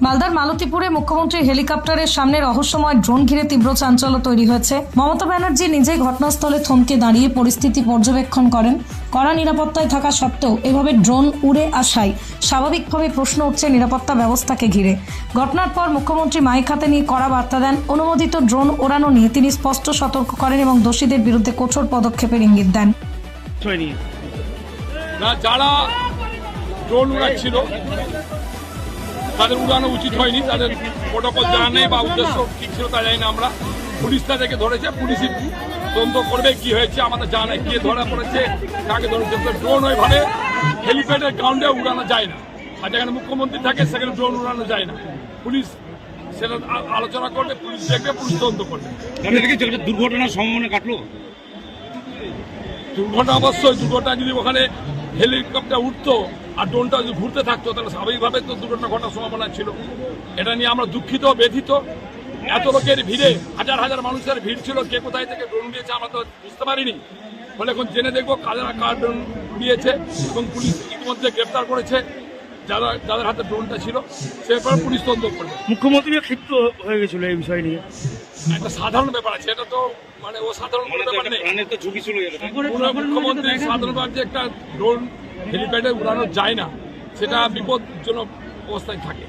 মালদার মালতীপুরে মুখ্যমন্ত্রীর হেলিকপ্টারের সামনে রহস্যময় ড্রোন ঘিরে তীব্র চাঞ্চল্য তৈরি হয়েছে। মমতা ব্যানার্জি নিজেই ঘটনাস্থলে থমকে দাঁড়িয়ে পরিস্থিতি পর্যবেক্ষণ করেন। কড়া নিরাপত্তায় থাকা সত্ত্বেও এভাবে ড্রোন উড়ে আসায় স্বাভাবিকভাবে প্রশ্ন উঠছে নিরাপত্তা ব্যবস্থাকে ঘিরে। ঘটনার পর মুখ্যমন্ত্রী মাইক হাতে নিয়ে কড়া বার্তা দেন। অনুমোদিত ড্রোন ওড়ানো নিয়ে তিনি স্পষ্ট সতর্ক করেন এবং দোষীদের বিরুদ্ধে কঠোর পদক্ষেপের ইঙ্গিত দেন। যারা ড্রোন উড়াচ্ছিল তাদের উড়ানো উচিত হয়নি, তাদের প্রোটোকল জানা নেই বা উদ্দেশ্য ঠিক ছিল তা জানি না। আমরা পুলিশ তাদেরকে ধরেছে, পুলিশই তদন্ত করবে কি হয়েছে, আমাদের জানা নেই কে ধরা পড়েছে, কাকে ধরেছে। ড্রোন ওইভাবে হেলিপ্যাডের গ্রাউন্ডে উড়ানো যায় না, আর যেখানে মুখ্যমন্ত্রী থাকে সেখানে ড্রোন উড়ানো যায় না। পুলিশ সেটা আলোচনা করবে, পুলিশ দেখবে, পুলিশ তদন্ত করবে। দুর্ঘটনার সম্ভাবনা কাটলো। দুর্ঘটনা অবশ্যই, দুর্ঘটনা যদি ওখানে হেলিকপ্টার উঠতো আর ড্রোনটা যদি ঘুরতে থাকতো তাহলে স্বাভাবিকভাবে তো দুর্ঘটনা ঘটার সম্ভাবনা ছিল। এটা নিয়ে আমরা দুঃখিত, ব্যথিত। এত লোকের ভিড়ে, হাজার হাজার মানুষের ভিড় ছিল, কে কোথায় থেকে ড্রোন দিয়েছে আমরা তো বুঝতে পারিনি। ফলে এখন জেনে দেখবো কার ড্রোন দিয়েছে, এবং পুলিশ ইতিমধ্যে গ্রেপ্তার করেছে যাদের হাতে ড্রোনটা ছিল। সেরপর পুলিশ তদন্ত করবে। মুখ্যমন্ত্রী ক্ষিপ্ত হয়ে গেছিল এই বিষয় নিয়ে। একটা সাধারণ ব্যাপার আছে, এটা তো মানে ও সাধারণ কোনো ব্যাপার নেই। প্রাণের তো ঝুঁকি ছিল। মুখ্যমন্ত্রী সাধারণভাবে যে একটা ড্রোন হেলিপ্যাডে উড়ানো যায় না, সেটা বিপজ্জনক অবস্থায় থাকে।